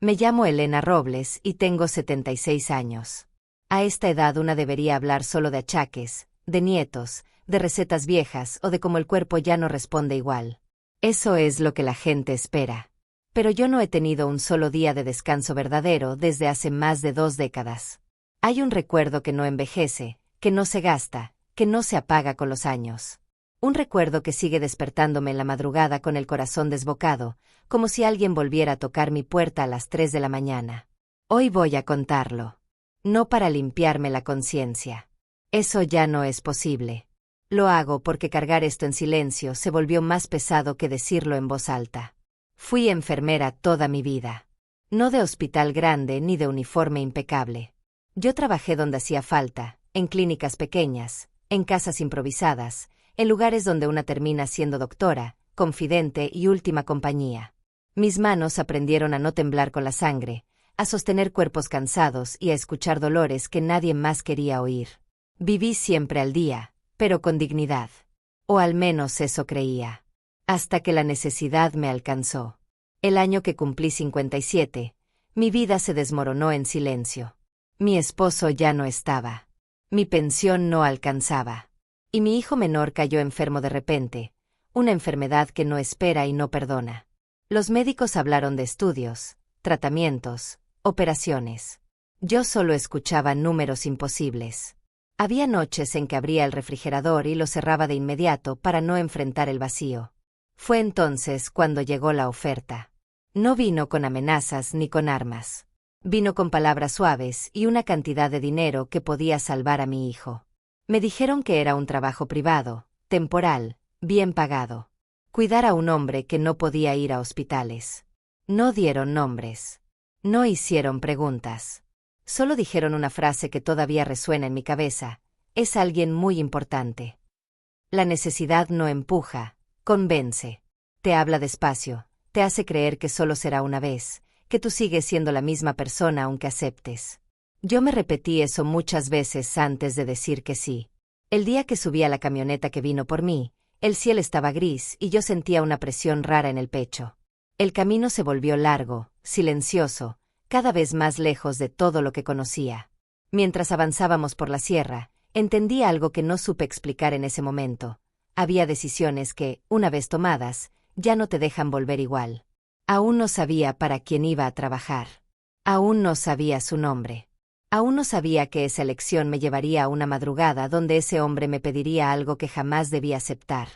Me llamo Elena Robles y tengo 76 años. A esta edad una debería hablar solo de achaques, de nietos, de recetas viejas o de cómo el cuerpo ya no responde igual. Eso es lo que la gente espera. Pero yo no he tenido un solo día de descanso verdadero desde hace más de 2 décadas. Hay un recuerdo que no envejece, que no se gasta, que no se apaga con los años. Un recuerdo que sigue despertándome en la madrugada con el corazón desbocado, como si alguien volviera a tocar mi puerta a las 3 de la mañana. Hoy voy a contarlo. No para limpiarme la conciencia. Eso ya no es posible. Lo hago porque cargar esto en silencio se volvió más pesado que decirlo en voz alta. Fui enfermera toda mi vida. No de hospital grande ni de uniforme impecable. Yo trabajé donde hacía falta, en clínicas pequeñas, en casas improvisadas, en lugares donde una termina siendo doctora, confidente y última compañía. Mis manos aprendieron a no temblar con la sangre, a sostener cuerpos cansados y a escuchar dolores que nadie más quería oír. Viví siempre al día, pero con dignidad. O al menos eso creía. Hasta que la necesidad me alcanzó. El año que cumplí 57, mi vida se desmoronó en silencio. Mi esposo ya no estaba. Mi pensión no alcanzaba. Y mi hijo menor cayó enfermo de repente, una enfermedad que no espera y no perdona. Los médicos hablaron de estudios, tratamientos, operaciones. Yo solo escuchaba números imposibles. Había noches en que abría el refrigerador y lo cerraba de inmediato para no enfrentar el vacío. Fue entonces cuando llegó la oferta. No vino con amenazas ni con armas. Vino con palabras suaves y una cantidad de dinero que podía salvar a mi hijo. Me dijeron que era un trabajo privado, temporal, bien pagado. Cuidar a un hombre que no podía ir a hospitales. No dieron nombres. No hicieron preguntas. Solo dijeron una frase que todavía resuena en mi cabeza. Es alguien muy importante. La necesidad no empuja, convence. Te habla despacio, te hace creer que solo será una vez, que tú sigues siendo la misma persona aunque aceptes. Yo me repetí eso muchas veces antes de decir que sí. El día que subí a la camioneta que vino por mí, el cielo estaba gris y yo sentía una presión rara en el pecho. El camino se volvió largo, silencioso, cada vez más lejos de todo lo que conocía. Mientras avanzábamos por la sierra, entendí algo que no supe explicar en ese momento. Había decisiones que, una vez tomadas, ya no te dejan volver igual. Aún no sabía para quién iba a trabajar. Aún no sabía su nombre. Aún no sabía que esa elección me llevaría a una madrugada donde ese hombre me pediría algo que jamás debía aceptar.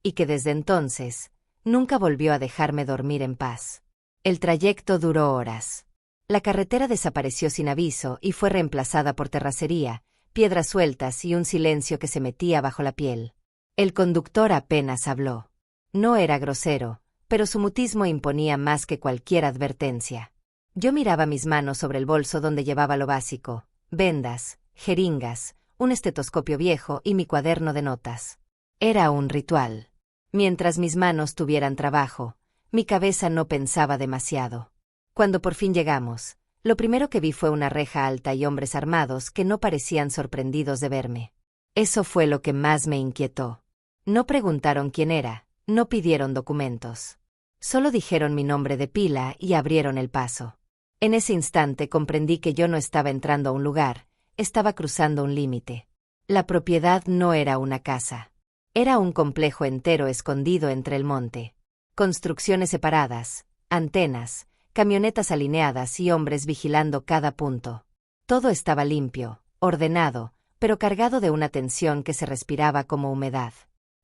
Y que desde entonces, nunca volvió a dejarme dormir en paz. El trayecto duró horas. La carretera desapareció sin aviso y fue reemplazada por terracería, piedras sueltas y un silencio que se metía bajo la piel. El conductor apenas habló. No era grosero, pero su mutismo imponía más que cualquier advertencia. Yo miraba mis manos sobre el bolso donde llevaba lo básico, vendas, jeringas, un estetoscopio viejo y mi cuaderno de notas. Era un ritual. Mientras mis manos tuvieran trabajo, mi cabeza no pensaba demasiado. Cuando por fin llegamos, lo primero que vi fue una reja alta y hombres armados que no parecían sorprendidos de verme. Eso fue lo que más me inquietó. No preguntaron quién era, no pidieron documentos. Solo dijeron mi nombre de pila y abrieron el paso. En ese instante comprendí que yo no estaba entrando a un lugar, estaba cruzando un límite. La propiedad no era una casa. Era un complejo entero escondido entre el monte. Construcciones separadas, antenas, camionetas alineadas y hombres vigilando cada punto. Todo estaba limpio, ordenado, pero cargado de una tensión que se respiraba como humedad.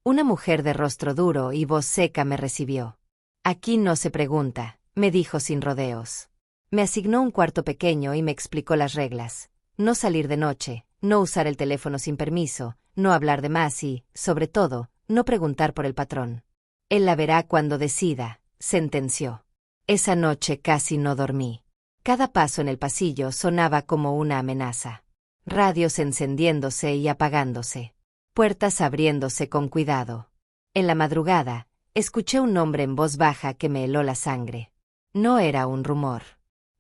Una mujer de rostro duro y voz seca me recibió. «Aquí no se pregunta», me dijo sin rodeos. Me asignó un cuarto pequeño y me explicó las reglas. No salir de noche, no usar el teléfono sin permiso, no hablar de más y, sobre todo, no preguntar por el patrón. Él la verá cuando decida, sentenció. Esa noche casi no dormí. Cada paso en el pasillo sonaba como una amenaza. Radios encendiéndose y apagándose. Puertas abriéndose con cuidado. En la madrugada, escuché un nombre en voz baja que me heló la sangre. No era un rumor.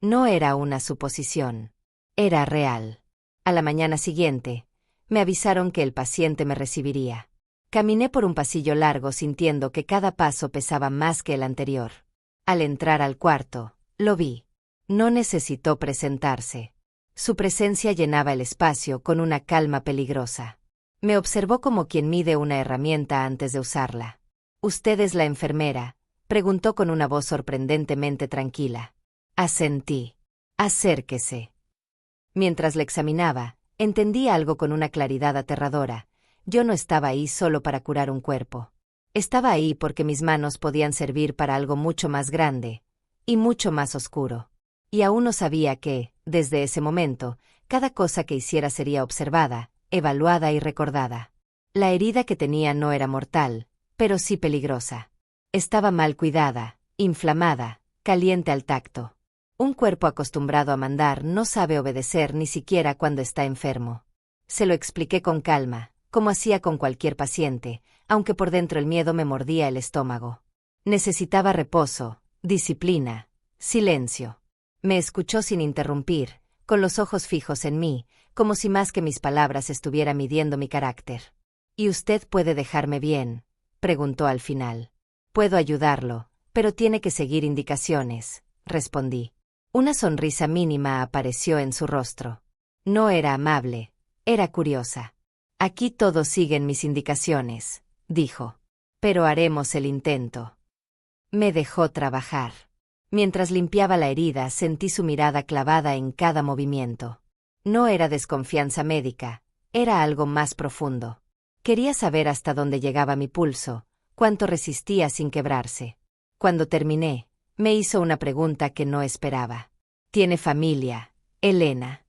No era una suposición. Era real. A la mañana siguiente, me avisaron que el paciente me recibiría. Caminé por un pasillo largo sintiendo que cada paso pesaba más que el anterior. Al entrar al cuarto, lo vi. No necesitó presentarse. Su presencia llenaba el espacio con una calma peligrosa. Me observó como quien mide una herramienta antes de usarla. «¿Usted es la enfermera?», preguntó con una voz sorprendentemente tranquila. Asentí. «Acérquese». Mientras le examinaba, entendí algo con una claridad aterradora. Yo no estaba ahí solo para curar un cuerpo. Estaba ahí porque mis manos podían servir para algo mucho más grande y mucho más oscuro. Y aún no sabía que, desde ese momento, cada cosa que hiciera sería observada, evaluada y recordada. La herida que tenía no era mortal, pero sí peligrosa. Estaba mal cuidada, inflamada, caliente al tacto. Un cuerpo acostumbrado a mandar no sabe obedecer ni siquiera cuando está enfermo. Se lo expliqué con calma, como hacía con cualquier paciente, aunque por dentro el miedo me mordía el estómago. Necesitaba reposo, disciplina, silencio. Me escuchó sin interrumpir, con los ojos fijos en mí, como si más que mis palabras estuviera midiendo mi carácter. «¿Y usted puede dejarme bien?», preguntó al final. «Puedo ayudarlo, pero tiene que seguir indicaciones», respondí. Una sonrisa mínima apareció en su rostro. No era amable, era curiosa. «Aquí todos siguen mis indicaciones», dijo. «Pero haremos el intento». Me dejó trabajar. Mientras limpiaba la herida sentí su mirada clavada en cada movimiento. No era desconfianza médica, era algo más profundo. Quería saber hasta dónde llegaba mi pulso, cuánto resistía sin quebrarse. Cuando terminé, me hizo una pregunta que no esperaba. «¿Tiene familia, Elena?».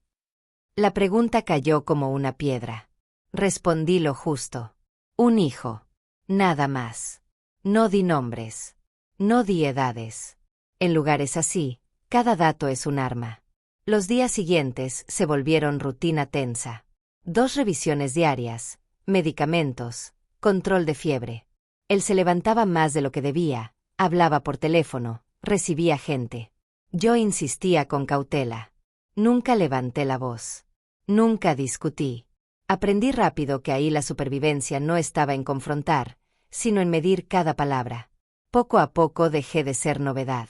La pregunta cayó como una piedra. Respondí lo justo. «Un hijo. Nada más». No di nombres. No di edades. En lugares así, cada dato es un arma. Los días siguientes se volvieron rutina tensa. 2 revisiones diarias, medicamentos, control de fiebre. Él se levantaba más de lo que debía, hablaba por teléfono, recibía gente. Yo insistía con cautela. Nunca levanté la voz. Nunca discutí. Aprendí rápido que ahí la supervivencia no estaba en confrontar, sino en medir cada palabra. Poco a poco dejé de ser novedad.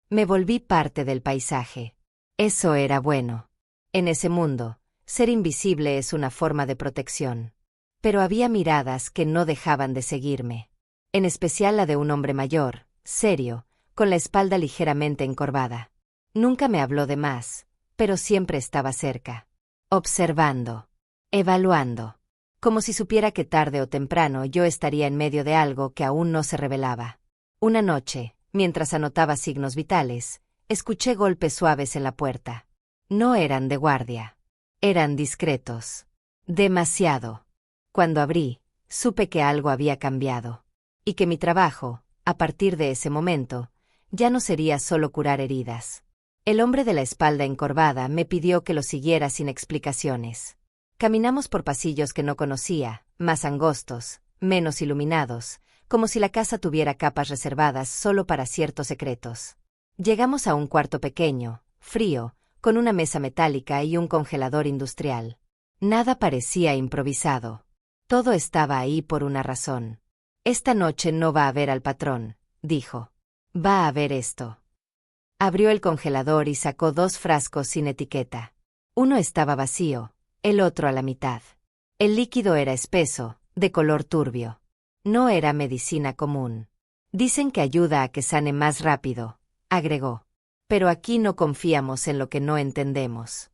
Me volví parte del paisaje. Eso era bueno. En ese mundo, ser invisible es una forma de protección. Pero había miradas que no dejaban de seguirme. En especial la de un hombre mayor, serio, con la espalda ligeramente encorvada. Nunca me habló de más, pero siempre estaba cerca. Observando. Evaluando. Como si supiera que tarde o temprano yo estaría en medio de algo que aún no se revelaba. Una noche, mientras anotaba signos vitales, escuché golpes suaves en la puerta. No eran de guardia. Eran discretos. Demasiado. Cuando abrí, supe que algo había cambiado. Y que mi trabajo, a partir de ese momento, ya no sería solo curar heridas. El hombre de la espalda encorvada me pidió que lo siguiera sin explicaciones. Caminamos por pasillos que no conocía, más angostos, menos iluminados, como si la casa tuviera capas reservadas solo para ciertos secretos. Llegamos a un cuarto pequeño, frío, con una mesa metálica y un congelador industrial. Nada parecía improvisado. Todo estaba ahí por una razón. «Esta noche no va a ver al patrón», dijo. «Va a ver esto». Abrió el congelador y sacó 2 frascos sin etiqueta. Uno estaba vacío, el otro a la mitad. El líquido era espeso, de color turbio. No era medicina común. «Dicen que ayuda a que sane más rápido», agregó. «Pero aquí no confiamos en lo que no entendemos».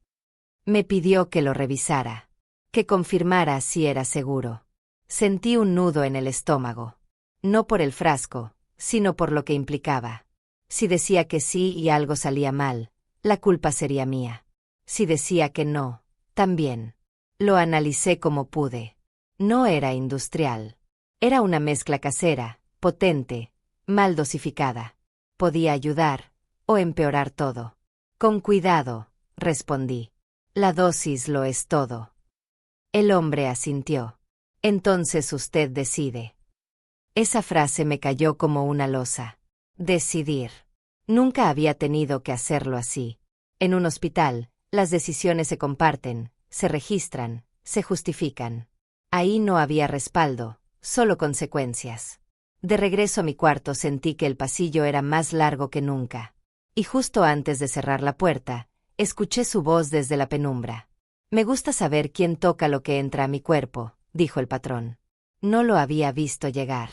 Me pidió que lo revisara, que confirmara si era seguro. Sentí un nudo en el estómago. No por el frasco, sino por lo que implicaba. Si decía que sí y algo salía mal, la culpa sería mía. Si decía que no, también. Lo analicé como pude. No era industrial. Era una mezcla casera, potente, mal dosificada. Podía ayudar, o empeorar todo. «Con cuidado», respondí. «La dosis lo es todo». El hombre asintió. «Entonces usted decide». Esa frase me cayó como una losa. Decidir. Nunca había tenido que hacerlo así. En un hospital, las decisiones se comparten, se registran, se justifican. Ahí no había respaldo, solo consecuencias. De regreso a mi cuarto sentí que el pasillo era más largo que nunca. Y justo antes de cerrar la puerta, escuché su voz desde la penumbra. «Me gusta saber quién toca lo que entra a mi cuerpo», dijo el patrón. No lo había visto llegar.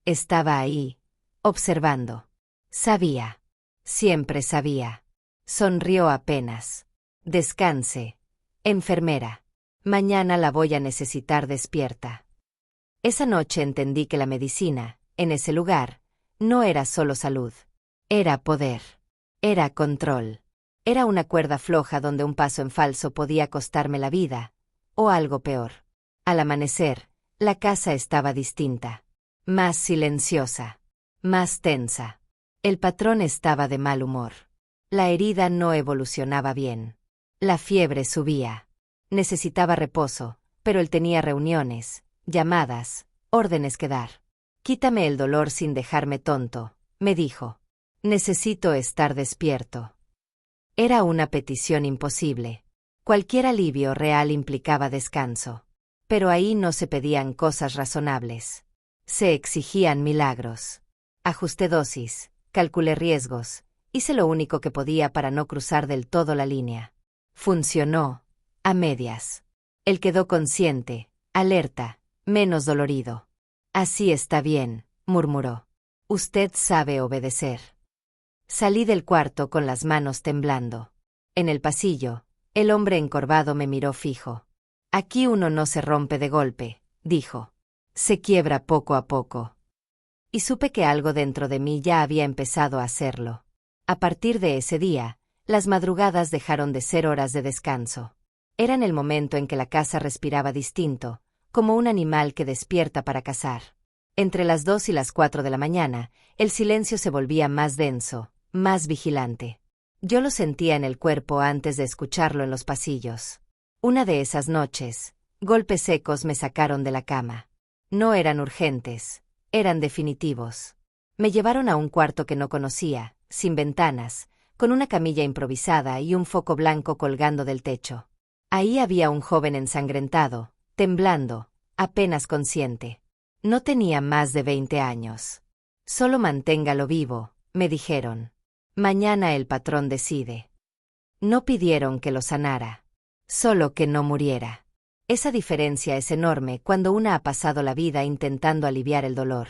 Estaba ahí, observando. Sabía. Siempre sabía. Sonrió apenas. «Descanse, enfermera. Mañana la voy a necesitar despierta». Esa noche entendí que la medicina, en ese lugar, no era solo salud. Era poder. Era control. Era una cuerda floja donde un paso en falso podía costarme la vida, o algo peor. Al amanecer, la casa estaba distinta. Más silenciosa. Más tensa. El patrón estaba de mal humor. La herida no evolucionaba bien. La fiebre subía. Necesitaba reposo, pero él tenía reuniones, llamadas, órdenes que dar. «Quítame el dolor sin dejarme tonto», me dijo. «Necesito estar despierto». Era una petición imposible. Cualquier alivio real implicaba descanso. Pero ahí no se pedían cosas razonables. Se exigían milagros. Ajusté dosis, calculé riesgos, hice lo único que podía para no cruzar del todo la línea. Funcionó, a medias. Él quedó consciente, alerta, menos dolorido. «Así está bien», murmuró. «Usted sabe obedecer». Salí del cuarto con las manos temblando. En el pasillo, el hombre encorvado me miró fijo. «Aquí uno no se rompe de golpe», dijo. «Se quiebra poco a poco». Y supe que algo dentro de mí ya había empezado a hacerlo. A partir de ese día, las madrugadas dejaron de ser horas de descanso. Eran el momento en que la casa respiraba distinto, como un animal que despierta para cazar. Entre las 2 y las 4 de la mañana, el silencio se volvía más denso, más vigilante. Yo lo sentía en el cuerpo antes de escucharlo en los pasillos. Una de esas noches, golpes secos me sacaron de la cama. No eran urgentes, eran definitivos. Me llevaron a un cuarto que no conocía, sin ventanas, con una camilla improvisada y un foco blanco colgando del techo. Ahí había un joven ensangrentado, temblando, apenas consciente. No tenía más de 20 años. «Solo manténgalo vivo», me dijeron. «Mañana el patrón decide». No pidieron que lo sanara, solo que no muriera. Esa diferencia es enorme cuando una ha pasado la vida intentando aliviar el dolor.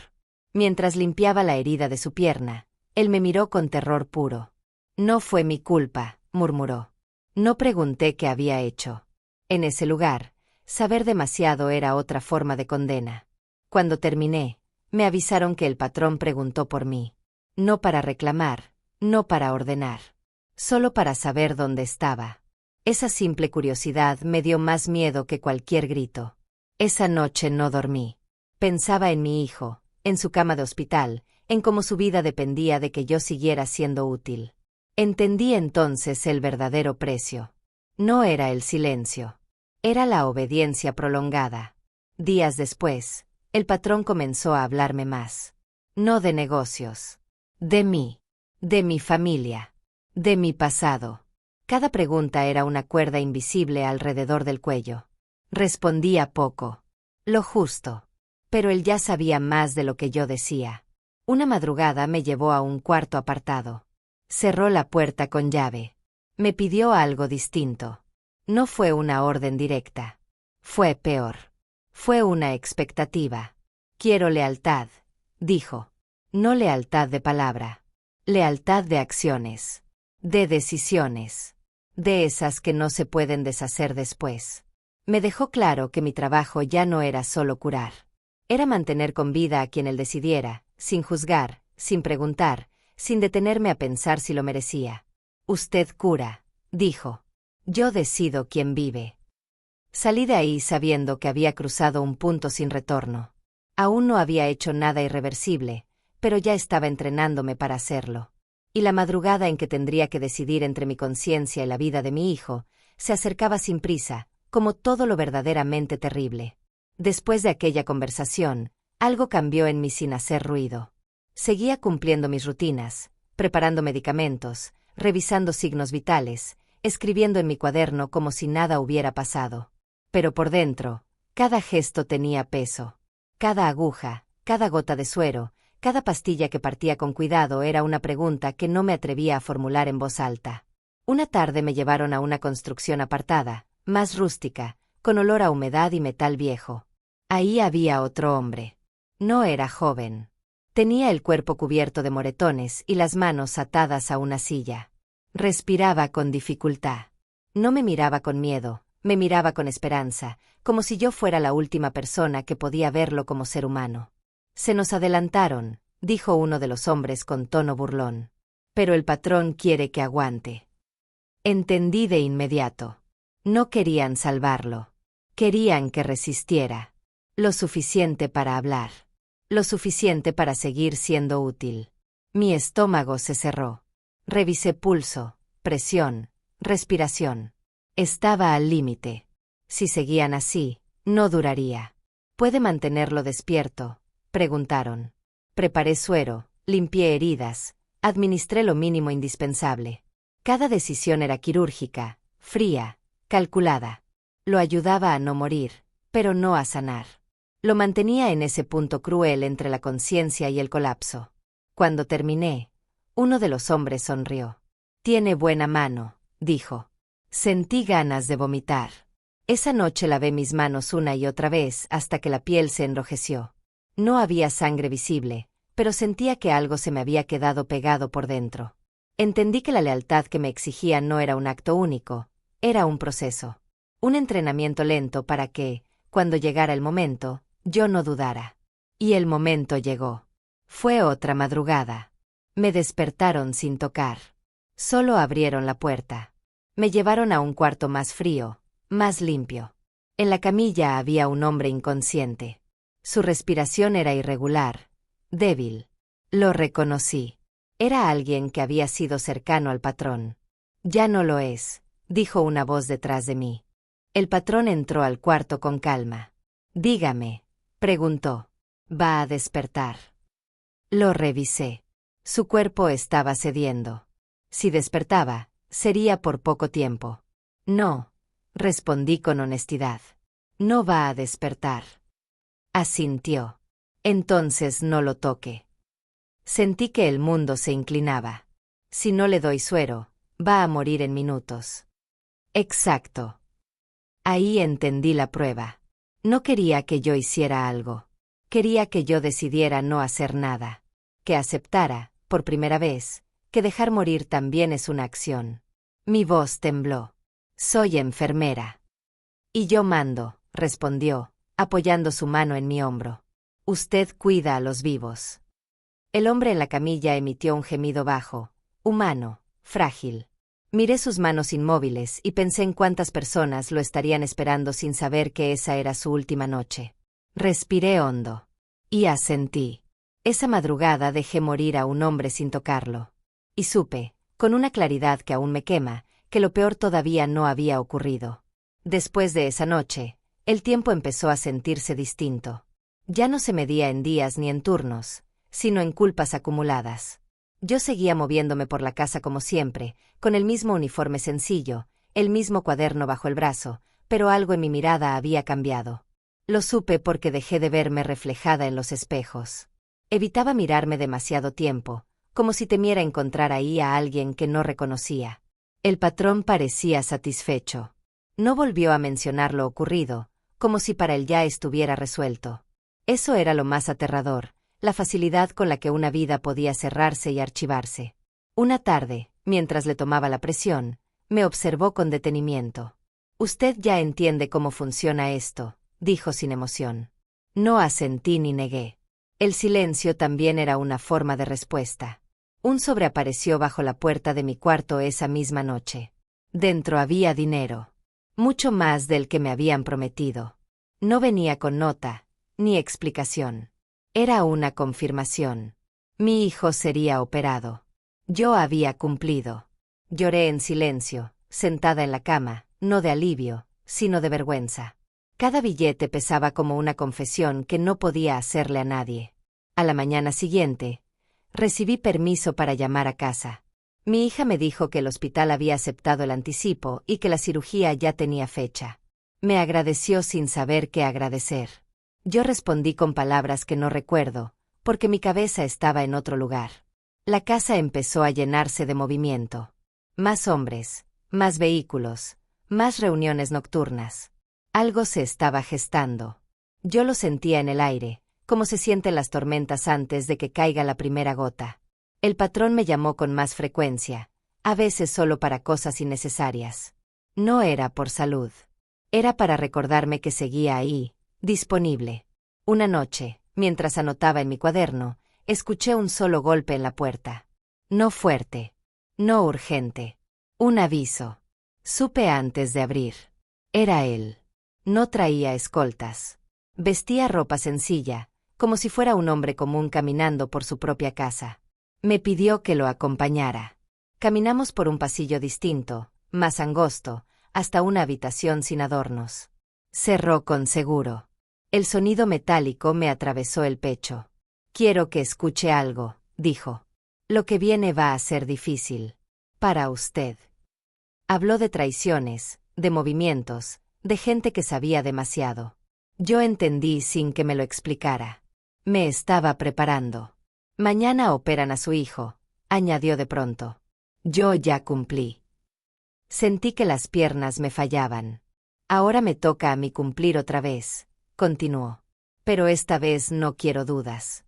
Mientras limpiaba la herida de su pierna, él me miró con terror puro. «No fue mi culpa», murmuró. No pregunté qué había hecho. En ese lugar, saber demasiado era otra forma de condena. Cuando terminé, me avisaron que el patrón preguntó por mí. No para reclamar, no para ordenar. Solo para saber dónde estaba. Esa simple curiosidad me dio más miedo que cualquier grito. Esa noche no dormí. Pensaba en mi hijo, en su cama de hospital, en cómo su vida dependía de que yo siguiera siendo útil. Entendí entonces el verdadero precio. No era el silencio. Era la obediencia prolongada. Días después, el patrón comenzó a hablarme más. No de negocios. De mí. De mi familia. De mi pasado. Cada pregunta era una cuerda invisible alrededor del cuello. Respondía poco. Lo justo. Pero él ya sabía más de lo que yo decía. Una madrugada me llevó a un cuarto apartado. Cerró la puerta con llave. Me pidió algo distinto. No fue una orden directa. Fue peor. Fue una expectativa. «Quiero lealtad», dijo. No lealtad de palabra. Lealtad de acciones. De decisiones. De esas que no se pueden deshacer después. Me dejó claro que mi trabajo ya no era solo curar. Era mantener con vida a quien él decidiera, sin juzgar, sin preguntar, sin detenerme a pensar si lo merecía. «Usted cura», dijo. «Yo decido quién vive». Salí de ahí sabiendo que había cruzado un punto sin retorno. Aún no había hecho nada irreversible, pero ya estaba entrenándome para hacerlo. Y la madrugada en que tendría que decidir entre mi conciencia y la vida de mi hijo, se acercaba sin prisa, como todo lo verdaderamente terrible. Después de aquella conversación, algo cambió en mí sin hacer ruido. Seguía cumpliendo mis rutinas, preparando medicamentos, revisando signos vitales, escribiendo en mi cuaderno como si nada hubiera pasado. Pero por dentro, cada gesto tenía peso. Cada aguja, cada gota de suero, Cada pastilla que partía con cuidado era una pregunta que no me atrevía a formular en voz alta. Una tarde me llevaron a una construcción apartada, más rústica, con olor a humedad y metal viejo. Ahí había otro hombre. No era joven. Tenía el cuerpo cubierto de moretones y las manos atadas a una silla. Respiraba con dificultad. No me miraba con miedo, me miraba con esperanza, como si yo fuera la última persona que podía verlo como ser humano. Se nos adelantaron, dijo uno de los hombres con tono burlón. Pero el patrón quiere que aguante. Entendí de inmediato. No querían salvarlo. Querían que resistiera. Lo suficiente para hablar. Lo suficiente para seguir siendo útil. Mi estómago se cerró. Revisé pulso, presión, respiración. Estaba al límite. Si seguían así, no duraría. ¿Puede mantenerlo despierto?, preguntaron. Preparé suero, limpié heridas, administré lo mínimo indispensable. Cada decisión era quirúrgica, fría, calculada. Lo ayudaba a no morir, pero no a sanar. Lo mantenía en ese punto cruel entre la conciencia y el colapso. Cuando terminé, uno de los hombres sonrió. «Tiene buena mano», dijo. Sentí ganas de vomitar. Esa noche lavé mis manos una y otra vez hasta que la piel se enrojeció. No había sangre visible, pero sentía que algo se me había quedado pegado por dentro. Entendí que la lealtad que me exigía no era un acto único, era un proceso. Un entrenamiento lento para que, cuando llegara el momento, yo no dudara. Y el momento llegó. Fue otra madrugada. Me despertaron sin tocar. Solo abrieron la puerta. Me llevaron a un cuarto más frío, más limpio. En la camilla había un hombre inconsciente. Su respiración era irregular, débil. Lo reconocí. Era alguien que había sido cercano al patrón. «Ya no lo es», dijo una voz detrás de mí. El patrón entró al cuarto con calma. «Dígame», preguntó. «¿Va a despertar?». Lo revisé. Su cuerpo estaba cediendo. Si despertaba, sería por poco tiempo. «No», respondí con honestidad. «No va a despertar». Asintió. «Entonces no lo toque». Sentí que el mundo se inclinaba. Si no le doy suero, va a morir en minutos. Exacto. Ahí entendí la prueba. No quería que yo hiciera algo. Quería que yo decidiera no hacer nada. Que aceptara, por primera vez, que dejar morir también es una acción. Mi voz tembló. «Soy enfermera». «Y yo mando», respondió, apoyando su mano en mi hombro. «Usted cuida a los vivos». El hombre en la camilla emitió un gemido bajo, humano, frágil. Miré sus manos inmóviles y pensé en cuántas personas lo estarían esperando sin saber que esa era su última noche. Respiré hondo. Y asentí. Esa madrugada dejé morir a un hombre sin tocarlo. Y supe, con una claridad que aún me quema, que lo peor todavía no había ocurrido. Después de esa noche, el tiempo empezó a sentirse distinto. Ya no se medía en días ni en turnos, sino en culpas acumuladas. Yo seguía moviéndome por la casa como siempre, con el mismo uniforme sencillo, el mismo cuaderno bajo el brazo, pero algo en mi mirada había cambiado. Lo supe porque dejé de verme reflejada en los espejos. Evitaba mirarme demasiado tiempo, como si temiera encontrar ahí a alguien que no reconocía. El patrón parecía satisfecho. No volvió a mencionar lo ocurrido, como si para él ya estuviera resuelto. Eso era lo más aterrador, la facilidad con la que una vida podía cerrarse y archivarse. Una tarde, mientras le tomaba la presión, me observó con detenimiento. «Usted ya entiende cómo funciona esto», dijo sin emoción. No asentí ni negué. El silencio también era una forma de respuesta. Un sobre apareció bajo la puerta de mi cuarto esa misma noche. Dentro había dinero. Mucho más del que me habían prometido. No venía con nota, ni explicación. Era una confirmación. Mi hijo sería operado. Yo había cumplido. Lloré en silencio, sentada en la cama, no de alivio, sino de vergüenza. Cada billete pesaba como una confesión que no podía hacerle a nadie. A la mañana siguiente, recibí permiso para llamar a casa. Mi hija me dijo que el hospital había aceptado el anticipo y que la cirugía ya tenía fecha. Me agradeció sin saber qué agradecer. Yo respondí con palabras que no recuerdo, porque mi cabeza estaba en otro lugar. La casa empezó a llenarse de movimiento. Más hombres, más vehículos, más reuniones nocturnas. Algo se estaba gestando. Yo lo sentía en el aire, como se sienten las tormentas antes de que caiga la primera gota. El patrón me llamó con más frecuencia, a veces solo para cosas innecesarias. No era por salud. Era para recordarme que seguía ahí, disponible. Una noche, mientras anotaba en mi cuaderno, escuché un solo golpe en la puerta. No fuerte. No urgente. Un aviso. Supe antes de abrir. Era él. No traía escoltas. Vestía ropa sencilla, como si fuera un hombre común caminando por su propia casa. Me pidió que lo acompañara. Caminamos por un pasillo distinto, más angosto, hasta una habitación sin adornos. Cerró con seguro. El sonido metálico me atravesó el pecho. Quiero que escuche algo, dijo. Lo que viene va a ser difícil. Para usted. Habló de traiciones, de movimientos, de gente que sabía demasiado. Yo entendí sin que me lo explicara. Me estaba preparando. Mañana operan a su hijo, añadió de pronto. Yo ya cumplí. Sentí que las piernas me fallaban. Ahora me toca a mí cumplir otra vez, continuó. Pero esta vez no quiero dudas.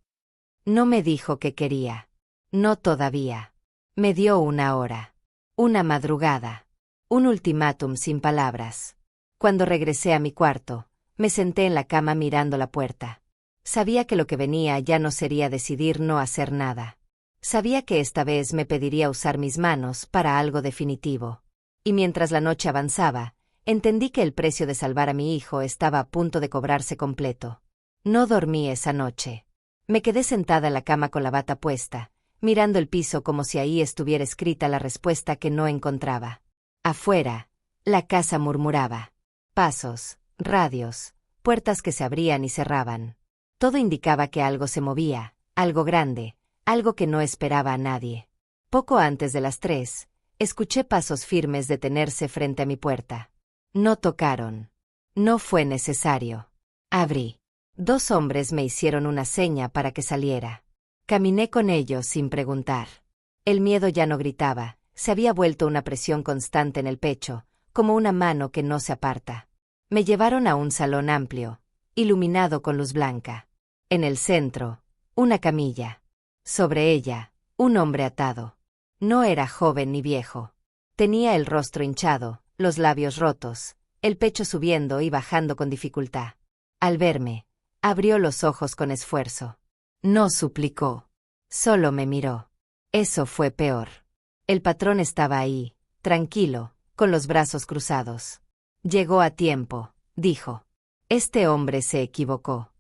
No me dijo que quería. No todavía. Me dio una hora. Una madrugada. Un ultimátum sin palabras. Cuando regresé a mi cuarto, me senté en la cama mirando la puerta. Sabía que lo que venía ya no sería decidir no hacer nada. Sabía que esta vez me pediría usar mis manos para algo definitivo. Y mientras la noche avanzaba, entendí que el precio de salvar a mi hijo estaba a punto de cobrarse completo. No dormí esa noche. Me quedé sentada en la cama con la bata puesta, mirando el piso como si ahí estuviera escrita la respuesta que no encontraba. Afuera, la casa murmuraba. Pasos, radios, puertas que se abrían y cerraban. Todo indicaba que algo se movía, algo grande, algo que no esperaba a nadie. Poco antes de las 3, escuché pasos firmes detenerse frente a mi puerta. No tocaron. No fue necesario. Abrí. 2 hombres me hicieron una seña para que saliera. Caminé con ellos sin preguntar. El miedo ya no gritaba, se había vuelto una presión constante en el pecho, como una mano que no se aparta. Me llevaron a un salón amplio, iluminado con luz blanca. En el centro, una camilla. Sobre ella, un hombre atado. No era joven ni viejo. Tenía el rostro hinchado, los labios rotos, el pecho subiendo y bajando con dificultad. Al verme, abrió los ojos con esfuerzo. No suplicó. Solo me miró. Eso fue peor. El patrón estaba ahí, tranquilo, con los brazos cruzados. Llegó a tiempo, dijo. Este hombre se equivocó.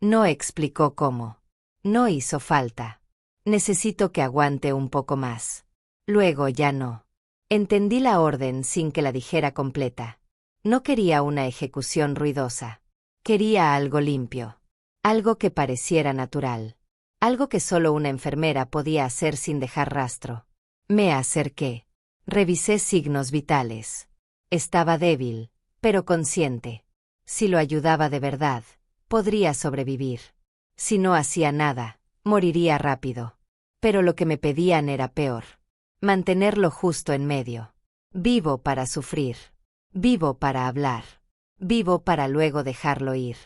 No explicó cómo. No hizo falta. Necesito que aguante un poco más. Luego ya no. Entendí la orden sin que la dijera completa. No quería una ejecución ruidosa. Quería algo limpio. Algo que pareciera natural. Algo que solo una enfermera podía hacer sin dejar rastro. Me acerqué. Revisé signos vitales. Estaba débil, pero consciente. Si lo ayudaba de verdad, podría sobrevivir. Si no hacía nada, moriría rápido. Pero lo que me pedían era peor. Mantenerlo justo en medio. Vivo para sufrir. Vivo para hablar. Vivo para luego dejarlo ir.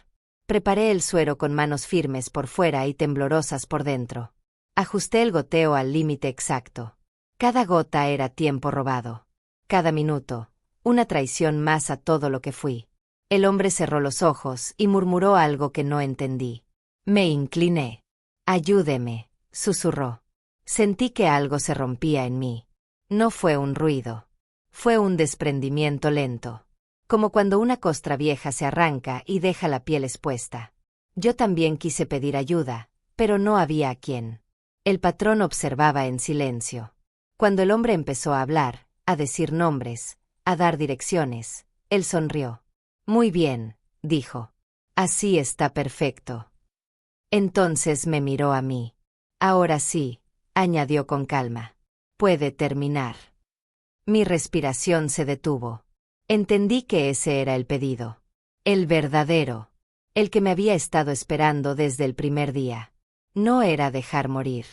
Preparé el suero con manos firmes por fuera y temblorosas por dentro. Ajusté el goteo al límite exacto. Cada gota era tiempo robado. Cada minuto, una traición más a todo lo que fui. El hombre cerró los ojos y murmuró algo que no entendí. Me incliné. Ayúdeme, susurró. Sentí que algo se rompía en mí. No fue un ruido. Fue un desprendimiento lento. Como cuando una costra vieja se arranca y deja la piel expuesta. Yo también quise pedir ayuda, pero no había a quién. El patrón observaba en silencio. Cuando el hombre empezó a hablar, a decir nombres, a dar direcciones, él sonrió. Muy bien, dijo. Así está perfecto. Entonces me miró a mí. Ahora sí, añadió con calma. Puede terminar. Mi respiración se detuvo. Entendí que ese era el pedido. El verdadero. El que me había estado esperando desde el primer día. No era dejar morir.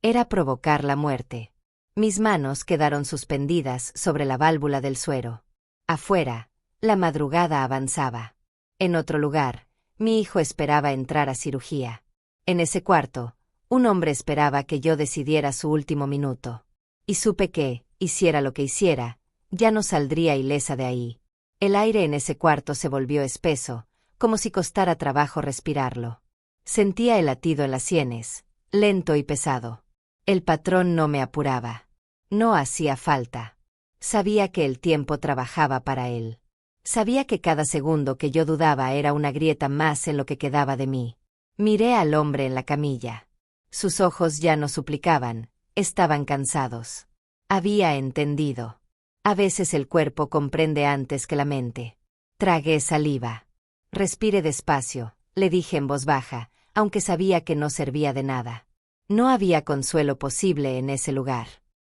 Era provocar la muerte. Mis manos quedaron suspendidas sobre la válvula del suero. Afuera, la madrugada avanzaba. En otro lugar, mi hijo esperaba entrar a cirugía. En ese cuarto, un hombre esperaba que yo decidiera su último minuto. Y supe que, hiciera lo que hiciera, ya no saldría ilesa de ahí. El aire en ese cuarto se volvió espeso, como si costara trabajo respirarlo. Sentía el latido en las sienes, lento y pesado. El patrón no me apuraba. No hacía falta. Sabía que el tiempo trabajaba para él. Sabía que cada segundo que yo dudaba era una grieta más en lo que quedaba de mí. Miré al hombre en la camilla. Sus ojos ya no suplicaban, estaban cansados. Había entendido. A veces el cuerpo comprende antes que la mente. Tragué saliva. Respire despacio, le dije en voz baja, aunque sabía que no servía de nada. No había consuelo posible en ese lugar.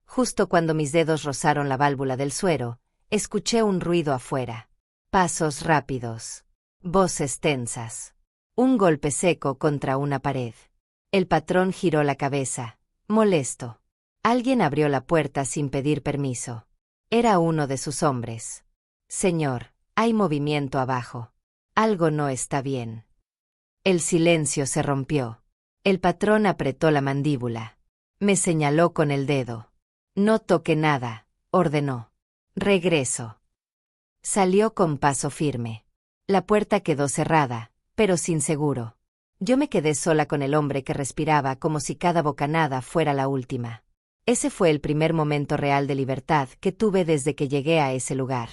Justo cuando mis dedos rozaron la válvula del suero, escuché un ruido afuera. Pasos rápidos. Voces tensas. Un golpe seco contra una pared. El patrón giró la cabeza, molesto. Alguien abrió la puerta sin pedir permiso. Era uno de sus hombres. Señor, hay movimiento abajo. Algo no está bien. El silencio se rompió. El patrón apretó la mandíbula. Me señaló con el dedo. No toque nada, ordenó. Regreso. Salió con paso firme. La puerta quedó cerrada, pero sin seguro. Yo me quedé sola con el hombre que respiraba como si cada bocanada fuera la última. Ese fue el primer momento real de libertad que tuve desde que llegué a ese lugar.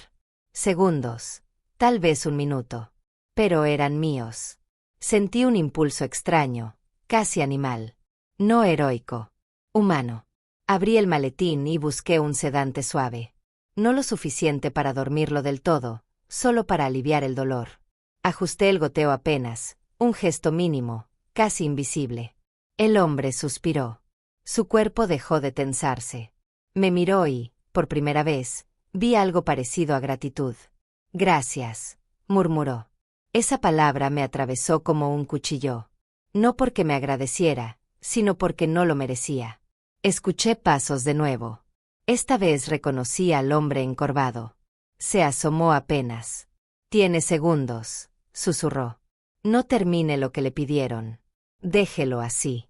Segundos, tal vez un minuto. Pero eran míos. Sentí un impulso extraño, casi animal. No heroico. Humano. Abrí el maletín y busqué un sedante suave. No lo suficiente para dormirlo del todo, solo para aliviar el dolor. Ajusté el goteo apenas, un gesto mínimo, casi invisible. El hombre suspiró. Su cuerpo dejó de tensarse. Me miró y, por primera vez, vi algo parecido a gratitud. Gracias, murmuró. Esa palabra me atravesó como un cuchillo. No porque me agradeciera, sino porque no lo merecía. Escuché pasos de nuevo. Esta vez reconocí al hombre encorvado. Se asomó apenas. «Tiene segundos», susurró. «No termine lo que le pidieron. Déjelo así».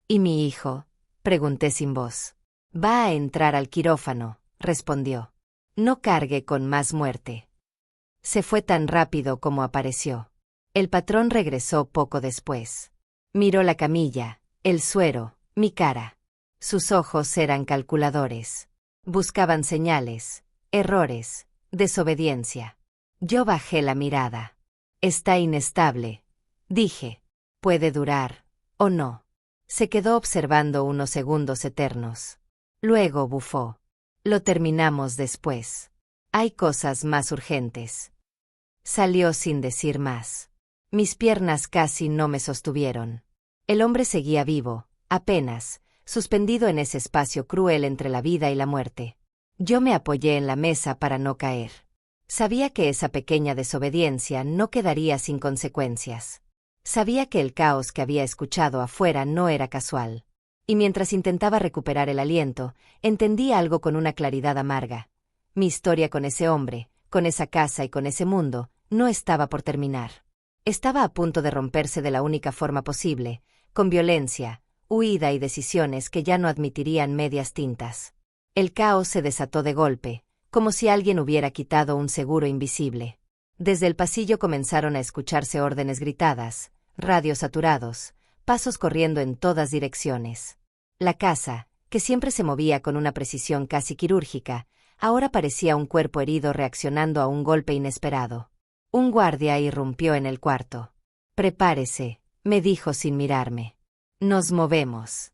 «¿Y mi hijo?», pregunté sin voz. «Va a entrar al quirófano», respondió. «No cargue con más muerte». Se fue tan rápido como apareció. El patrón regresó poco después. Miró la camilla, el suero, mi cara. Sus ojos eran calculadores. Buscaban señales, errores, desobediencia. Yo bajé la mirada. «Está inestable», dije. «Puede durar, o no». Se quedó observando unos segundos eternos. Luego bufó. «Lo terminamos después. Hay cosas más urgentes». Salió sin decir más. Mis piernas casi no me sostuvieron. El hombre seguía vivo, apenas, suspendido en ese espacio cruel entre la vida y la muerte. Yo me apoyé en la mesa para no caer. Sabía que esa pequeña desobediencia no quedaría sin consecuencias. Sabía que el caos que había escuchado afuera no era casual. Y mientras intentaba recuperar el aliento, entendí algo con una claridad amarga. Mi historia con ese hombre, con esa casa y con ese mundo, no estaba por terminar. Estaba a punto de romperse de la única forma posible, con violencia, huida y decisiones que ya no admitirían medias tintas. El caos se desató de golpe, como si alguien hubiera quitado un seguro invisible. Desde el pasillo comenzaron a escucharse órdenes gritadas, radios saturados, pasos corriendo en todas direcciones. La casa, que siempre se movía con una precisión casi quirúrgica, ahora parecía un cuerpo herido reaccionando a un golpe inesperado. Un guardia irrumpió en el cuarto. «Prepárese», me dijo sin mirarme. «Nos movemos».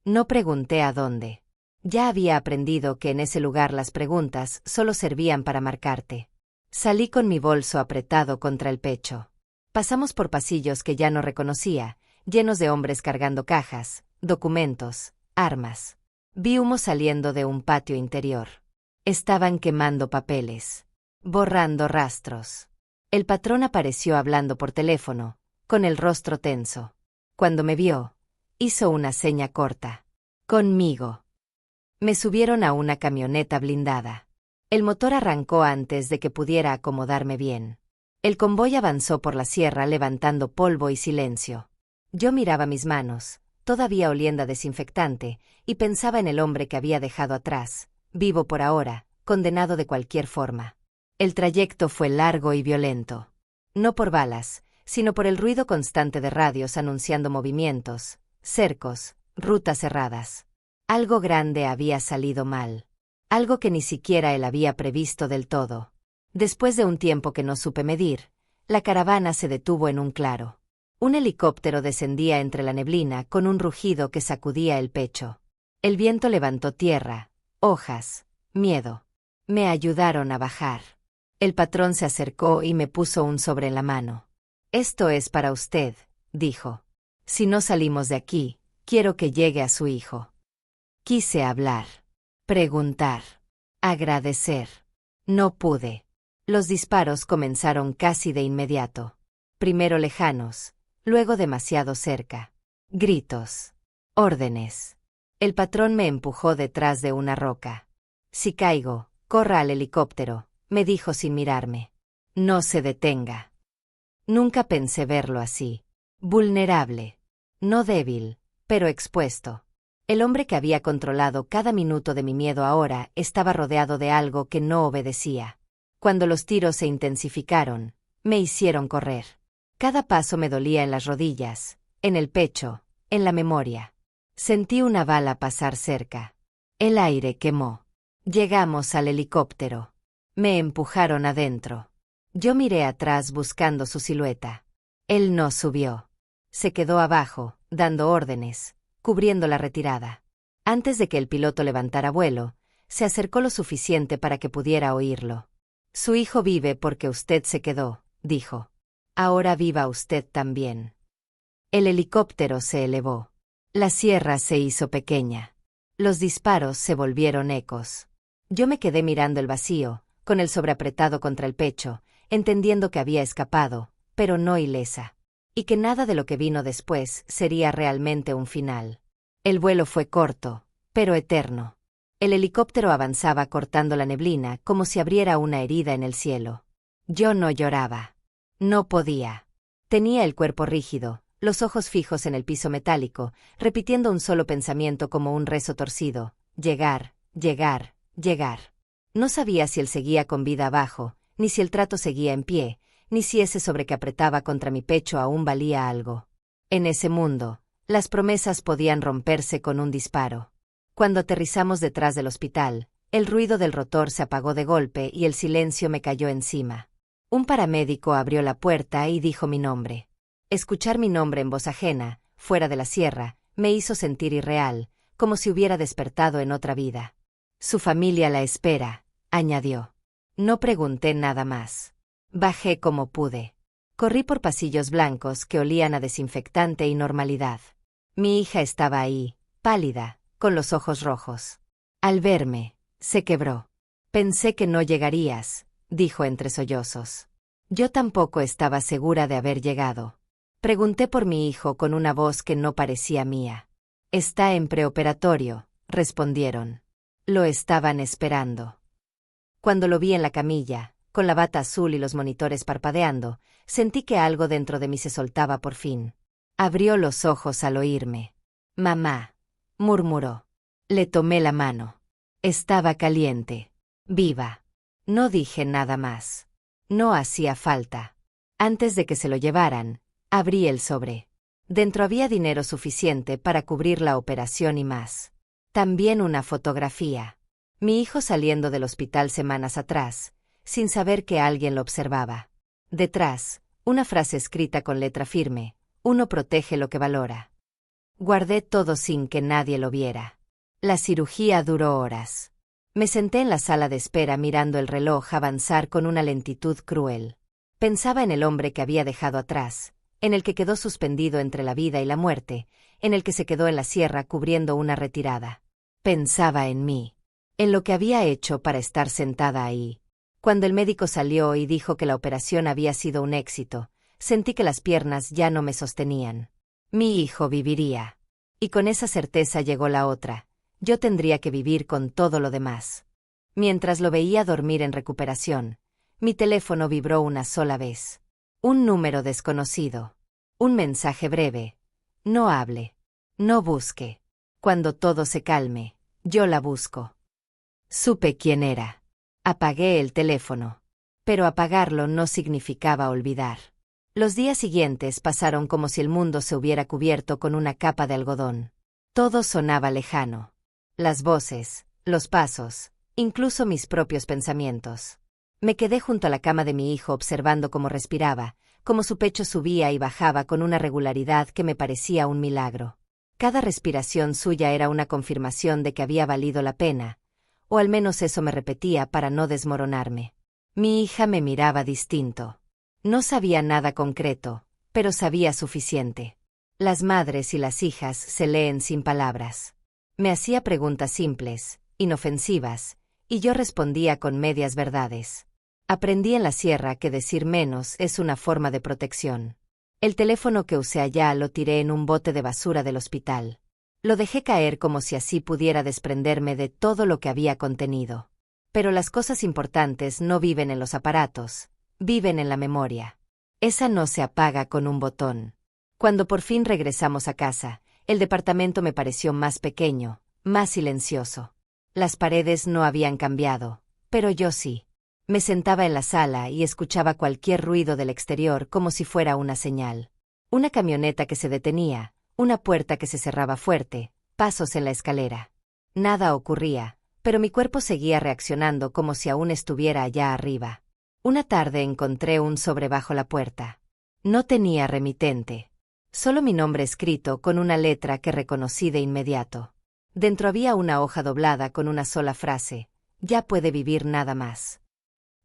No pregunté a dónde. Ya había aprendido que en ese lugar las preguntas solo servían para marcarte. Salí con mi bolso apretado contra el pecho. Pasamos por pasillos que ya no reconocía, llenos de hombres cargando cajas, documentos, armas. Vi humo saliendo de un patio interior. Estaban quemando papeles, borrando rastros. El patrón apareció hablando por teléfono, con el rostro tenso. Cuando me vio, hizo una seña corta. Conmigo. Me subieron a una camioneta blindada. El motor arrancó antes de que pudiera acomodarme bien. El convoy avanzó por la sierra levantando polvo y silencio. Yo miraba mis manos, todavía oliendo a desinfectante, y pensaba en el hombre que había dejado atrás, vivo por ahora, condenado de cualquier forma. El trayecto fue largo y violento. No por balas, sino por el ruido constante de radios anunciando movimientos, cercos, rutas cerradas. Algo grande había salido mal. Algo que ni siquiera él había previsto del todo. Después de un tiempo que no supe medir, la caravana se detuvo en un claro. Un helicóptero descendía entre la neblina con un rugido que sacudía el pecho. El viento levantó tierra, hojas, miedo. Me ayudaron a bajar. El patrón se acercó y me puso un sobre en la mano. «Esto es para usted», dijo. «Si no salimos de aquí, quiero que llegue a su hijo». Quise hablar, preguntar, agradecer. No pude. Los disparos comenzaron casi de inmediato. Primero lejanos, luego demasiado cerca. Gritos. Órdenes. El patrón me empujó detrás de una roca. «Si caigo, corra al helicóptero», me dijo sin mirarme. «No se detenga». Nunca pensé verlo así. Vulnerable. No débil, pero expuesto. El hombre que había controlado cada minuto de mi miedo ahora estaba rodeado de algo que no obedecía. Cuando los tiros se intensificaron, me hicieron correr. Cada paso me dolía en las rodillas, en el pecho, en la memoria. Sentí una bala pasar cerca. El aire quemó. Llegamos al helicóptero. Me empujaron adentro. Yo miré atrás buscando su silueta. Él no subió. Se quedó abajo, dando órdenes, cubriendo la retirada. Antes de que el piloto levantara vuelo, se acercó lo suficiente para que pudiera oírlo. «Su hijo vive porque usted se quedó», dijo. «Ahora viva usted también». El helicóptero se elevó. La sierra se hizo pequeña. Los disparos se volvieron ecos. Yo me quedé mirando el vacío, con el sobre apretado contra el pecho, entendiendo que había escapado, pero no ilesa. Y que nada de lo que vino después sería realmente un final. El vuelo fue corto, pero eterno. El helicóptero avanzaba cortando la neblina como si abriera una herida en el cielo. Yo no lloraba. No podía. Tenía el cuerpo rígido, los ojos fijos en el piso metálico, repitiendo un solo pensamiento como un rezo torcido: llegar, llegar, llegar. No sabía si él seguía con vida abajo, ni si el trato seguía en pie, ni si ese sobre que apretaba contra mi pecho aún valía algo. En ese mundo, las promesas podían romperse con un disparo. Cuando aterrizamos detrás del hospital, el ruido del rotor se apagó de golpe y el silencio me cayó encima. Un paramédico abrió la puerta y dijo mi nombre. Escuchar mi nombre en voz ajena, fuera de la sierra, me hizo sentir irreal, como si hubiera despertado en otra vida. «Su familia la espera», añadió. No pregunté nada más. Bajé como pude. Corrí por pasillos blancos que olían a desinfectante y normalidad. Mi hija estaba ahí, pálida, con los ojos rojos. Al verme, se quebró. «Pensé que no llegarías», dijo entre sollozos. Yo tampoco estaba segura de haber llegado. Pregunté por mi hijo con una voz que no parecía mía. «Está en preoperatorio», respondieron. Lo estaban esperando. Cuando lo vi en la camilla, con la bata azul y los monitores parpadeando, sentí que algo dentro de mí se soltaba por fin. Abrió los ojos al oírme. «Mamá», murmuró. Le tomé la mano. Estaba caliente. Viva. No dije nada más. No hacía falta. Antes de que se lo llevaran, abrí el sobre. Dentro había dinero suficiente para cubrir la operación y más. También una fotografía. Mi hijo saliendo del hospital semanas atrás, sin saber que alguien lo observaba. Detrás, una frase escrita con letra firme: «Uno protege lo que valora». Guardé todo sin que nadie lo viera. La cirugía duró horas. Me senté en la sala de espera mirando el reloj avanzar con una lentitud cruel. Pensaba en el hombre que había dejado atrás, en el que quedó suspendido entre la vida y la muerte, en el que se quedó en la sierra cubriendo una retirada. Pensaba en mí, en lo que había hecho para estar sentada ahí. Cuando el médico salió y dijo que la operación había sido un éxito, sentí que las piernas ya no me sostenían. Mi hijo viviría. Y con esa certeza llegó la otra: yo tendría que vivir con todo lo demás. Mientras lo veía dormir en recuperación, mi teléfono vibró una sola vez. Un número desconocido. Un mensaje breve: no hable. No busque. Cuando todo se calme, yo la busco. Supe quién era. Apagué el teléfono. Pero apagarlo no significaba olvidar. Los días siguientes pasaron como si el mundo se hubiera cubierto con una capa de algodón. Todo sonaba lejano. Las voces, los pasos, incluso mis propios pensamientos. Me quedé junto a la cama de mi hijo observando cómo respiraba, cómo su pecho subía y bajaba con una regularidad que me parecía un milagro. Cada respiración suya era una confirmación de que había valido la pena, o al menos eso me repetía para no desmoronarme. Mi hija me miraba distinto. No sabía nada concreto, pero sabía suficiente. Las madres y las hijas se leen sin palabras. Me hacía preguntas simples, inofensivas, y yo respondía con medias verdades. Aprendí en la sierra que decir menos es una forma de protección. El teléfono que usé allá lo tiré en un bote de basura del hospital. Lo dejé caer como si así pudiera desprenderme de todo lo que había contenido. Pero las cosas importantes no viven en los aparatos, viven en la memoria. Esa no se apaga con un botón. Cuando por fin regresamos a casa, el departamento me pareció más pequeño, más silencioso. Las paredes no habían cambiado, pero yo sí. Me sentaba en la sala y escuchaba cualquier ruido del exterior como si fuera una señal. Una camioneta que se detenía, una puerta que se cerraba fuerte, pasos en la escalera. Nada ocurría, pero mi cuerpo seguía reaccionando como si aún estuviera allá arriba. Una tarde encontré un sobre bajo la puerta. No tenía remitente. Solo mi nombre escrito con una letra que reconocí de inmediato. Dentro había una hoja doblada con una sola frase: ya puede vivir nada más.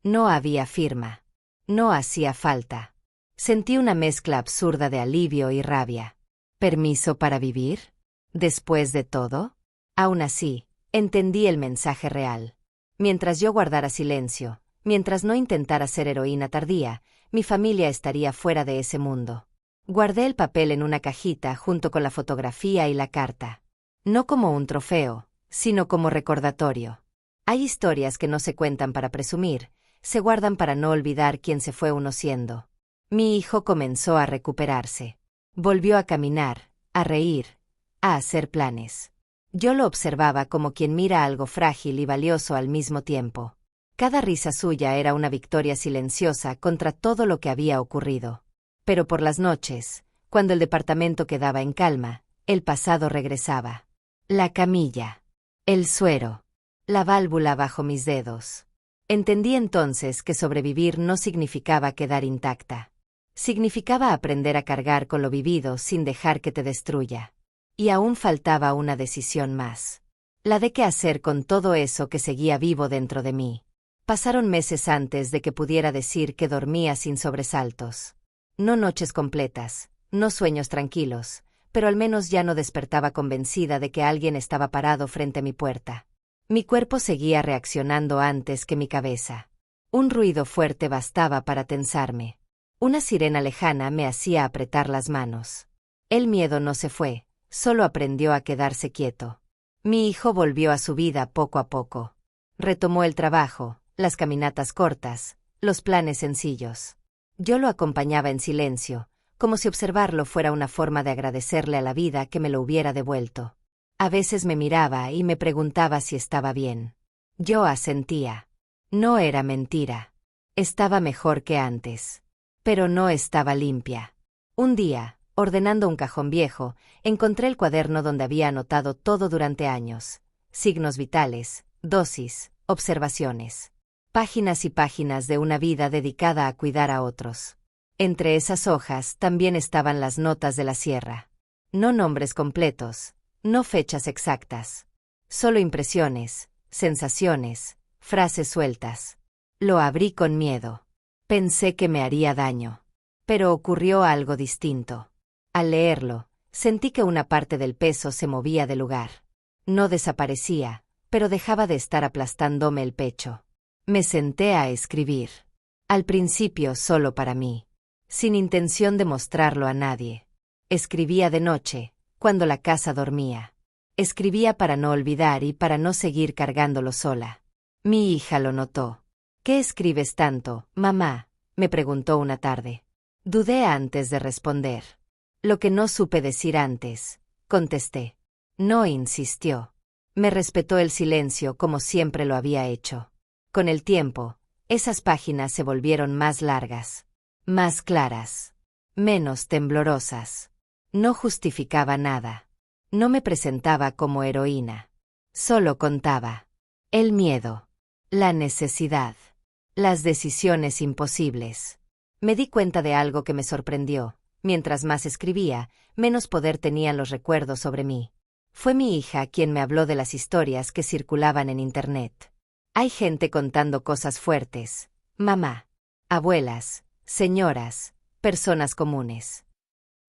No había firma. No hacía falta. Sentí una mezcla absurda de alivio y rabia. ¿Permiso para vivir? ¿Después de todo? Aún así, entendí el mensaje real. Mientras yo guardara silencio, mientras no intentara ser heroína tardía, mi familia estaría fuera de ese mundo. Guardé el papel en una cajita junto con la fotografía y la carta. No como un trofeo, sino como recordatorio. Hay historias que no se cuentan para presumir, se guardan para no olvidar quién se fue uno siendo. Mi hijo comenzó a recuperarse. Volvió a caminar, a reír, a hacer planes. Yo lo observaba como quien mira algo frágil y valioso al mismo tiempo. Cada risa suya era una victoria silenciosa contra todo lo que había ocurrido. Pero por las noches, cuando el departamento quedaba en calma, el pasado regresaba. La camilla. El suero. La válvula bajo mis dedos. Entendí entonces que sobrevivir no significaba quedar intacta. Significaba aprender a cargar con lo vivido sin dejar que te destruya. Y aún faltaba una decisión más. La de qué hacer con todo eso que seguía vivo dentro de mí. Pasaron meses antes de que pudiera decir que dormía sin sobresaltos. No noches completas, no sueños tranquilos, pero al menos ya no despertaba convencida de que alguien estaba parado frente a mi puerta. Mi cuerpo seguía reaccionando antes que mi cabeza. Un ruido fuerte bastaba para tensarme. Una sirena lejana me hacía apretar las manos. El miedo no se fue, solo aprendió a quedarse quieto. Mi hijo volvió a su vida poco a poco. Retomó el trabajo, las caminatas cortas, los planes sencillos. Yo lo acompañaba en silencio, como si observarlo fuera una forma de agradecerle a la vida que me lo hubiera devuelto. A veces me miraba y me preguntaba si estaba bien. Yo asentía. No era mentira. Estaba mejor que antes. Pero no estaba limpia. Un día, ordenando un cajón viejo, encontré el cuaderno donde había anotado todo durante años. Signos vitales, dosis, observaciones. Páginas y páginas de una vida dedicada a cuidar a otros. Entre esas hojas también estaban las notas de la sierra. No nombres completos, no fechas exactas. Solo impresiones, sensaciones, frases sueltas. Lo abrí con miedo. Pensé que me haría daño. Pero ocurrió algo distinto. Al leerlo, sentí que una parte del peso se movía de lugar. No desaparecía, pero dejaba de estar aplastándome el pecho. Me senté a escribir. Al principio solo para mí. Sin intención de mostrarlo a nadie. Escribía de noche, cuando la casa dormía. Escribía para no olvidar y para no seguir cargándolo sola. Mi hija lo notó. ¿Qué escribes tanto, mamá?, me preguntó una tarde. Dudé antes de responder. Lo que no supe decir antes, contesté. No insistió. Me respetó el silencio como siempre lo había hecho. Con el tiempo, esas páginas se volvieron más largas, más claras, menos temblorosas. No justificaba nada. No me presentaba como heroína. Solo contaba el miedo, la necesidad, las decisiones imposibles. Me di cuenta de algo que me sorprendió. Mientras más escribía, menos poder tenían los recuerdos sobre mí. Fue mi hija quien me habló de las historias que circulaban en Internet. Hay gente contando cosas fuertes, mamá, abuelas, señoras, personas comunes.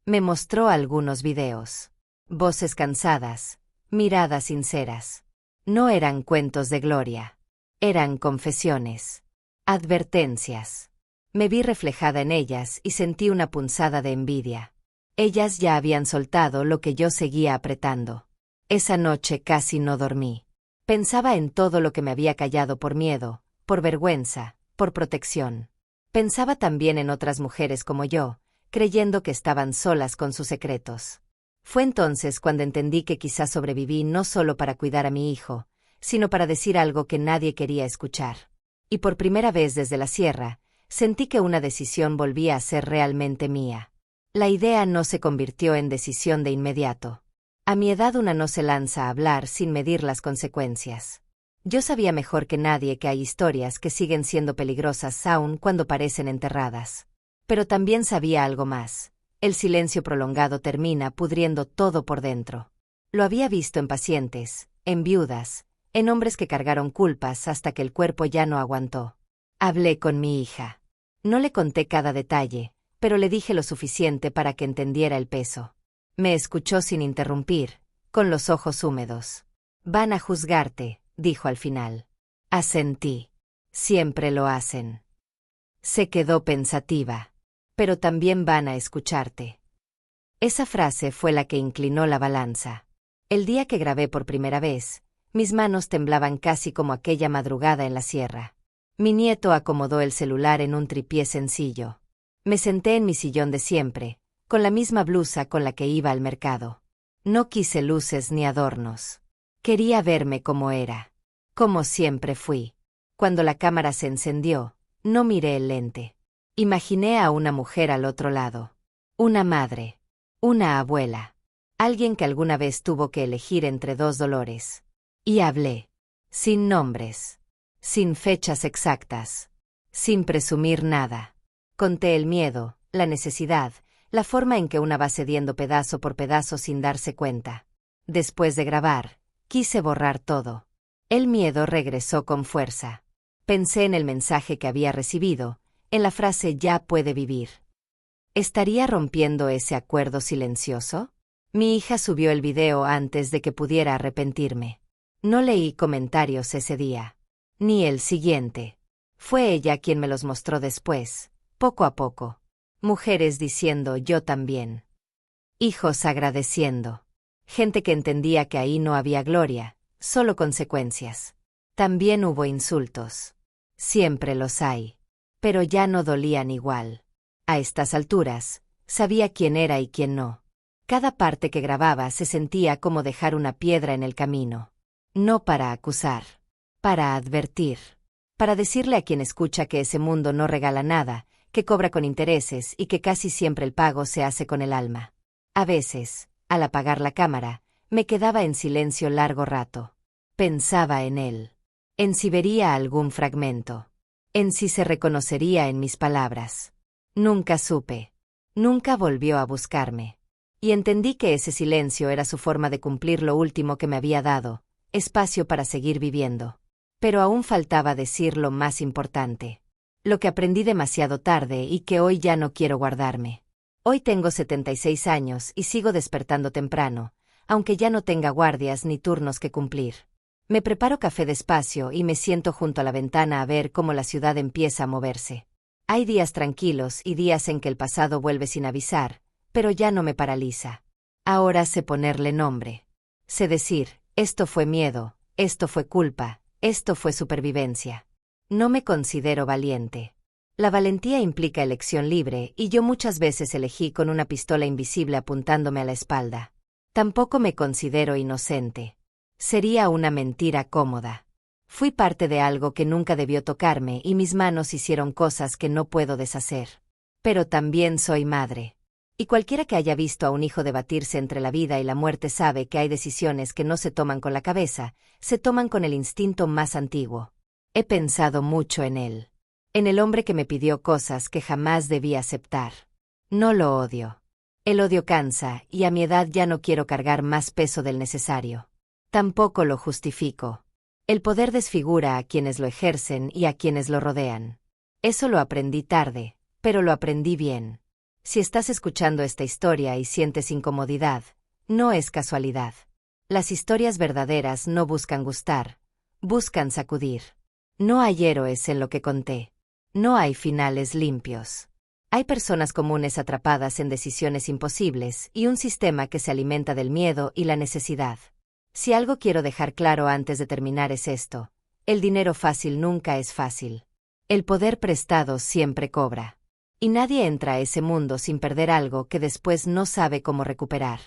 Me mostró algunos videos. Voces cansadas, miradas sinceras. No eran cuentos de gloria. Eran confesiones. Advertencias. Me vi reflejada en ellas y sentí una punzada de envidia. Ellas ya habían soltado lo que yo seguía apretando. Esa noche casi no dormí. Pensaba en todo lo que me había callado por miedo, por vergüenza, por protección. Pensaba también en otras mujeres como yo, creyendo que estaban solas con sus secretos. Fue entonces cuando entendí que quizás sobreviví no solo para cuidar a mi hijo, sino para decir algo que nadie quería escuchar. Y por primera vez desde la sierra, sentí que una decisión volvía a ser realmente mía. La idea no se convirtió en decisión de inmediato. A mi edad una no se lanza a hablar sin medir las consecuencias. Yo sabía mejor que nadie que hay historias que siguen siendo peligrosas aún cuando parecen enterradas. Pero también sabía algo más. El silencio prolongado termina pudriendo todo por dentro. Lo había visto en pacientes, en viudas, en hombres que cargaron culpas hasta que el cuerpo ya no aguantó. Hablé con mi hija. No le conté cada detalle, pero le dije lo suficiente para que entendiera el peso. Me escuchó sin interrumpir, con los ojos húmedos. Van a juzgarte, dijo al final. Asentí. Siempre lo hacen. Se quedó pensativa. Pero también van a escucharte. Esa frase fue la que inclinó la balanza. El día que grabé por primera vez, mis manos temblaban casi como aquella madrugada en la sierra. Mi nieto acomodó el celular en un tripié sencillo. Me senté en mi sillón de siempre, con la misma blusa con la que iba al mercado. No quise luces ni adornos. Quería verme como era. Como siempre fui. Cuando la cámara se encendió, no miré el lente. Imaginé a una mujer al otro lado. Una madre. Una abuela. Alguien que alguna vez tuvo que elegir entre dos dolores. Y hablé. Sin nombres. Sin fechas exactas. Sin presumir nada. Conté el miedo, la necesidad, la forma en que una va cediendo pedazo por pedazo sin darse cuenta. Después de grabar, quise borrar todo. El miedo regresó con fuerza. Pensé en el mensaje que había recibido, en la frase «ya puede vivir». ¿Estaría rompiendo ese acuerdo silencioso? Mi hija subió el video antes de que pudiera arrepentirme. No leí comentarios ese día. Ni el siguiente. Fue ella quien me los mostró después, poco a poco. Mujeres diciendo «yo también». Hijos agradeciendo. Gente que entendía que ahí no había gloria, solo consecuencias. También hubo insultos. Siempre los hay. Pero ya no dolían igual. A estas alturas, sabía quién era y quién no. Cada parte que grababa se sentía como dejar una piedra en el camino. No para acusar. Para advertir. Para decirle a quien escucha que ese mundo no regala nada, que cobra con intereses y que casi siempre el pago se hace con el alma. A veces, al apagar la cámara, me quedaba en silencio largo rato. Pensaba en él. En si vería algún fragmento. En si se reconocería en mis palabras. Nunca supe. Nunca volvió a buscarme. Y entendí que ese silencio era su forma de cumplir lo último que me había dado, espacio para seguir viviendo. Pero aún faltaba decir lo más importante. Lo que aprendí demasiado tarde y que hoy ya no quiero guardarme. Hoy tengo 76 años y sigo despertando temprano, aunque ya no tenga guardias ni turnos que cumplir. Me preparo café despacio y me siento junto a la ventana a ver cómo la ciudad empieza a moverse. Hay días tranquilos y días en que el pasado vuelve sin avisar, pero ya no me paraliza. Ahora sé ponerle nombre. Sé decir, esto fue miedo, esto fue culpa, esto fue supervivencia. No me considero valiente. La valentía implica elección libre y yo muchas veces elegí con una pistola invisible apuntándome a la espalda. Tampoco me considero inocente. Sería una mentira cómoda. Fui parte de algo que nunca debió tocarme y mis manos hicieron cosas que no puedo deshacer. Pero también soy madre. Y cualquiera que haya visto a un hijo debatirse entre la vida y la muerte sabe que hay decisiones que no se toman con la cabeza, se toman con el instinto más antiguo. He pensado mucho en él. En el hombre que me pidió cosas que jamás debí aceptar. No lo odio. El odio cansa, y a mi edad ya no quiero cargar más peso del necesario. Tampoco lo justifico. El poder desfigura a quienes lo ejercen y a quienes lo rodean. Eso lo aprendí tarde, pero lo aprendí bien. Si estás escuchando esta historia y sientes incomodidad, no es casualidad. Las historias verdaderas no buscan gustar, buscan sacudir. No hay héroes en lo que conté. No hay finales limpios. Hay personas comunes atrapadas en decisiones imposibles y un sistema que se alimenta del miedo y la necesidad. Si algo quiero dejar claro antes de terminar es esto: el dinero fácil nunca es fácil. El poder prestado siempre cobra. Y nadie entra a ese mundo sin perder algo que después no sabe cómo recuperar.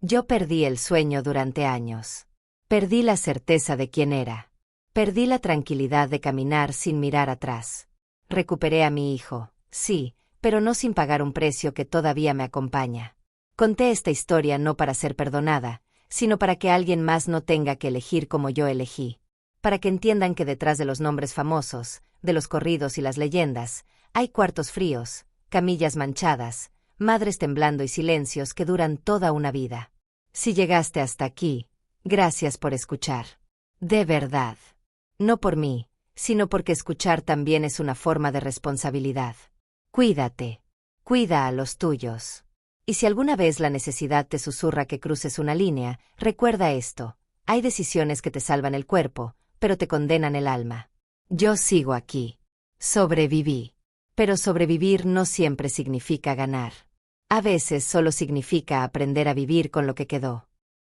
Yo perdí el sueño durante años. Perdí la certeza de quién era. Perdí la tranquilidad de caminar sin mirar atrás. Recuperé a mi hijo, sí, pero no sin pagar un precio que todavía me acompaña. Conté esta historia no para ser perdonada, sino para que alguien más no tenga que elegir como yo elegí. Para que entiendan que detrás de los nombres famosos, de los corridos y las leyendas, hay cuartos fríos, camillas manchadas, madres temblando y silencios que duran toda una vida. Si llegaste hasta aquí, gracias por escuchar. De verdad. No por mí, sino porque escuchar también es una forma de responsabilidad. Cuídate. Cuida a los tuyos. Y si alguna vez la necesidad te susurra que cruces una línea, recuerda esto: hay decisiones que te salvan el cuerpo, pero te condenan el alma. Yo sigo aquí. Sobreviví. Pero sobrevivir no siempre significa ganar. A veces solo significa aprender a vivir con lo que quedó.